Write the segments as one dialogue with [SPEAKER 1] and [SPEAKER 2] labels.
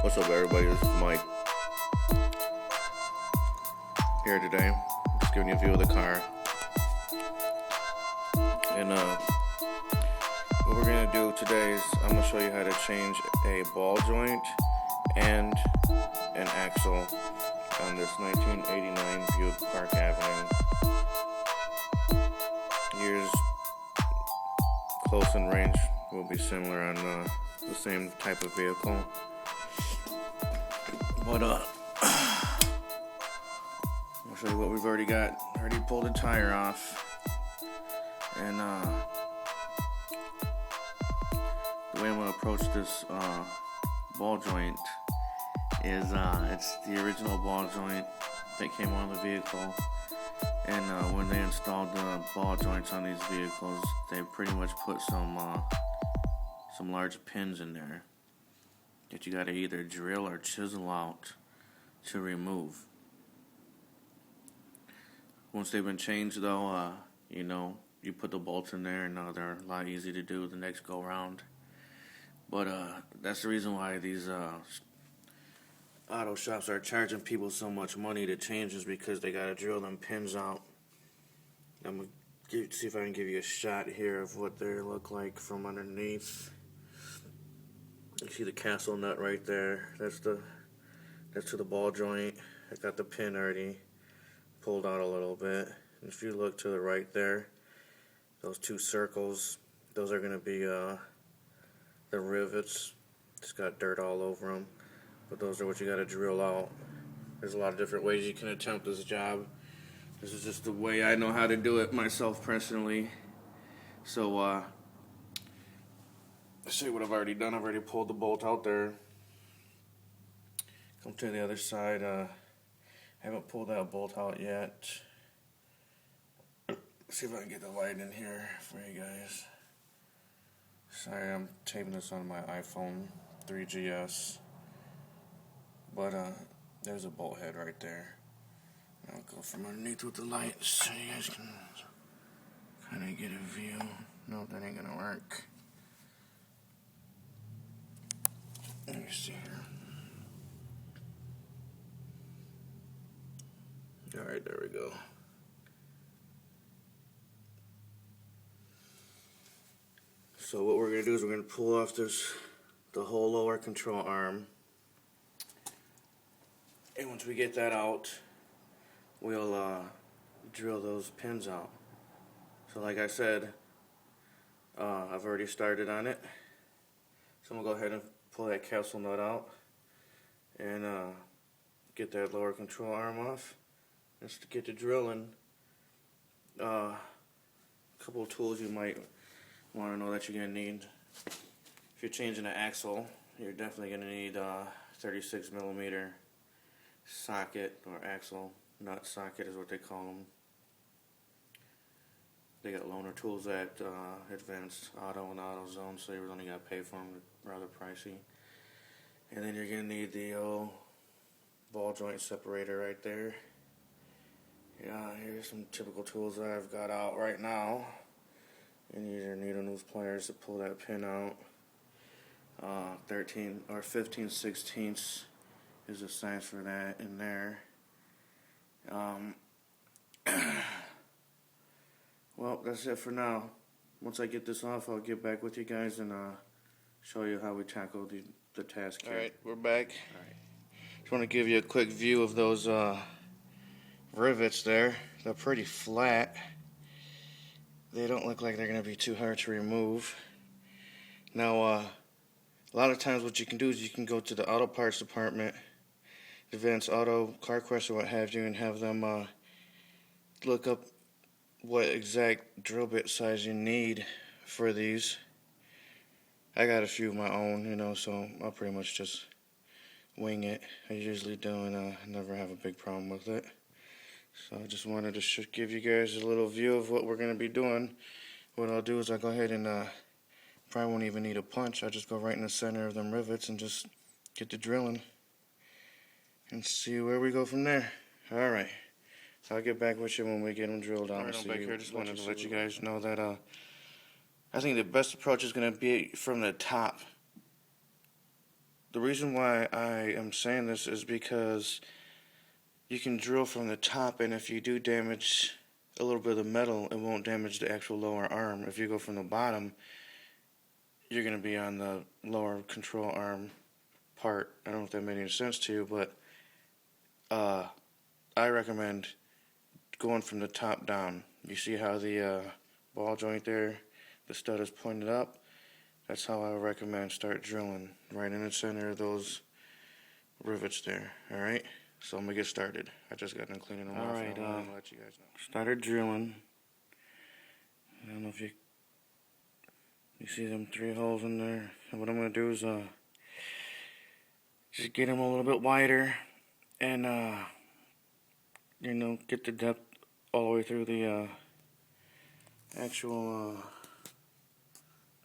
[SPEAKER 1] What's up, everybody? This is Mike here today. Just giving you a view of the car. And what we're gonna do today is I'm gonna show you how to change a ball joint and an axle on this 1989 Buick Park Avenue. Years close in range will be similar on the same type of vehicle. But I'll show you what we've already got. Already pulled the tire off, and the way I'm gonna approach this ball joint is it's the original ball joint that came on the vehicle. And when they installed the ball joints on these vehicles, they pretty much put some large pins in there that you got to either drill or chisel out to remove. Once they've been changed, though, you put the bolts in there, and now they're a lot easier to do the next go round. But that's the reason why these auto shops are charging people so much money to change, is because they got to drill them pins out. I'm going to see if I can give you a shot here of what they look like from underneath. You see the castle nut right there. That's to the ball joint. I got the pin already pulled out a little bit. And if you look to the right there, those two circles, those are going to be the rivets. It's got dirt all over them, but those are what you got to drill out. There's a lot of different ways you can attempt this job. This is just the way I know how to do it myself personally. So I'll show you what I've already done. I've already pulled the bolt out there. Come to the other side. I haven't pulled that bolt out yet. See if I can get the light in here for you guys. Sorry, I'm taping this on my iPhone 3GS. But there's a bolt head right there. I'll go from underneath with the light so you guys can kind of get a view. No, that ain't gonna work. Let me see here. Alright, there we go. So what we're going to do is we're going to pull off the whole lower control arm. And once we get that out, we'll drill those pins out. So like I said, I've already started on it. So I'm going to go ahead and pull that capsule nut out and get that lower control arm off. Just to get to drilling. A couple of tools you might want to know that you're going to need. If you're changing an axle, you're definitely going to need a 36mm socket, or axle nut socket is what they call them. They got loaner tools at Advanced Auto and AutoZone, so you're only got to pay for them, rather pricey. And then you're going to need the old ball joint separator right there. Yeah, here's some typical tools that I've got out right now. You need your needle nose pliers to pull that pin out. 13 or 15/16 is the size for that in there. Well, that's it for now. Once I get this off, I'll get back with you guys and show you how we tackle the task here. Alright, we're back. Alright. Just want to give you a quick view of those rivets there. They're pretty flat. They don't look like they're going to be too hard to remove. Now, a lot of times what you can do is you can go to the auto parts department, Advanced Auto, CarQuest, or what have you, and have them look up what exact drill bit size you need for these. I got a few of my own, so I'll pretty much just wing it. I usually do, and I never have a big problem with it. So I just wanted to give you guys a little view of what we're going to be doing. What I'll do is I'll go ahead and probably won't even need a punch. I'll just go right in the center of them rivets and just get to drilling and see where we go from there. Alright, I'll get back with you when we get them drilled out. Alright, I'm back here. Just wanted to let you guys know that I think the best approach is going to be from the top the reason why I am saying this is because you can drill from the top, and if you do damage a little bit of the metal, it won't damage the actual lower arm. If you go from the bottom, you're going to be on the lower control arm part. I don't know if that made any sense to you, but I recommend going from the top down. You see how the ball joint there, the stud is pointed up? That's how I would recommend start drilling, right in the center of those rivets there. Alright, so I'm going to get started. I just got done cleaning them off. Alright, let you guys know. Started drilling. I don't know if you see them 3 holes in there. And what I'm going to do is just get them a little bit wider and you know, get the depth all the way through the actual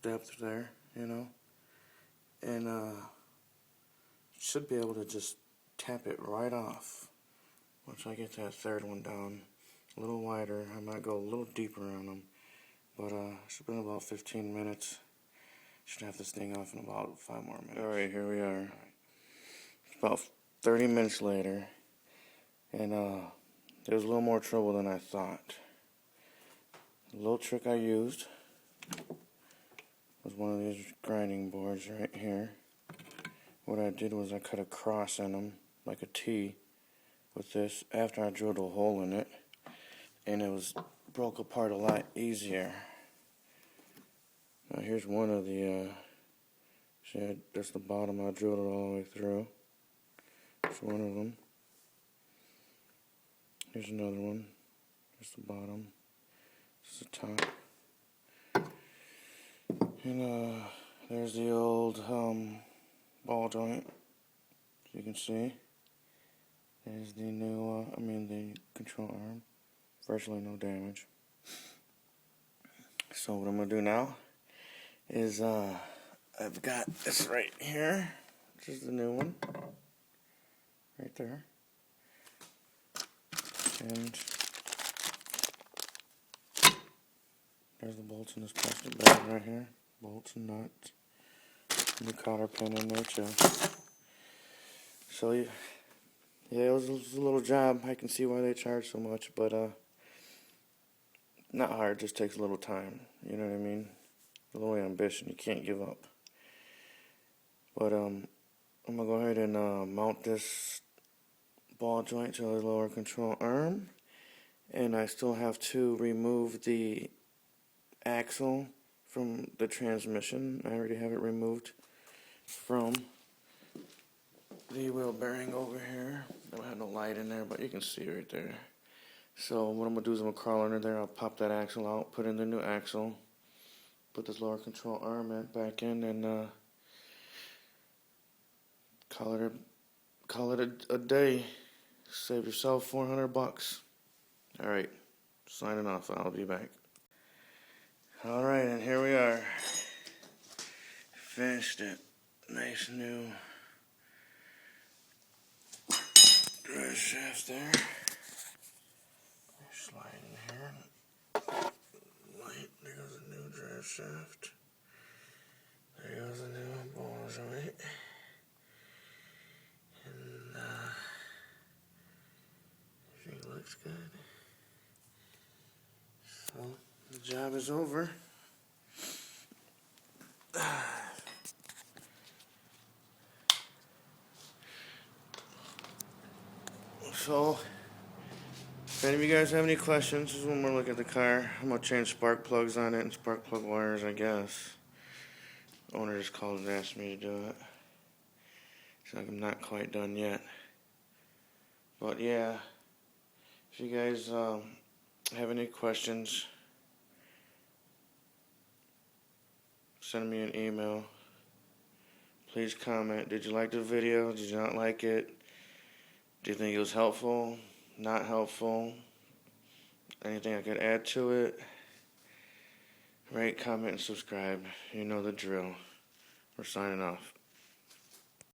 [SPEAKER 1] depth there, you know, and should be able to just tap it right off once I get that third one down a little wider. I might go a little deeper on them, but it's been about 15 minutes. Should have this thing off in about 5 more minutes. Alright, here we are. It's about 30 minutes later, and there was a little more trouble than I thought. The little trick I used was one of these grinding boards right here. What I did was I cut a cross in them, like a T, with this after I drilled a hole in it, and it was broke apart a lot easier. Now here's one of the, see, that's the bottom. I drilled it all the way through. That's one of them. Here's another one. That's the bottom. This is the top. And there's the old ball joint. As you can see. There's the new, the control arm. Virtually no damage. So what I'm going to do now is I've got this right here. This is the new one. Right there. And there's the bolts in this plastic bag right here. Bolts and nuts. And the cotter pin in there too. So yeah, it was a little job. I can see why they charge so much, but not hard, just takes a little time. You know what I mean? A little ambition, you can't give up. But I'm gonna go ahead and mount this ball joint to the lower control arm, and I still have to remove the axle from the transmission. I already have it removed from the wheel bearing over here. I don't have no light in there, but you can see right there. So what I'm going to do is I'm going to crawl under there, I'll pop that axle out, put in the new axle, put this lower control arm back in, and call it a day. Save yourself $400. Alright, signing off. I'll be back. Alright, and here we are. Finished it. Nice new drive shaft there. Slide in here. Light. There goes a new drive shaft. There goes a new ball joint. And everything looks good. So the job is over. So, if any of you guys have any questions, this is one more look at the car. I'm going to change spark plugs on it and spark plug wires, I guess. The owner just called and asked me to do it. So I'm not quite done yet. But yeah, if you guys have any questions, send me an email. Please comment. Did you like the video? Did you not like it? Do you think it was helpful? Not helpful? Anything I could add to it? Rate, comment, and subscribe. You know the drill. We're signing off.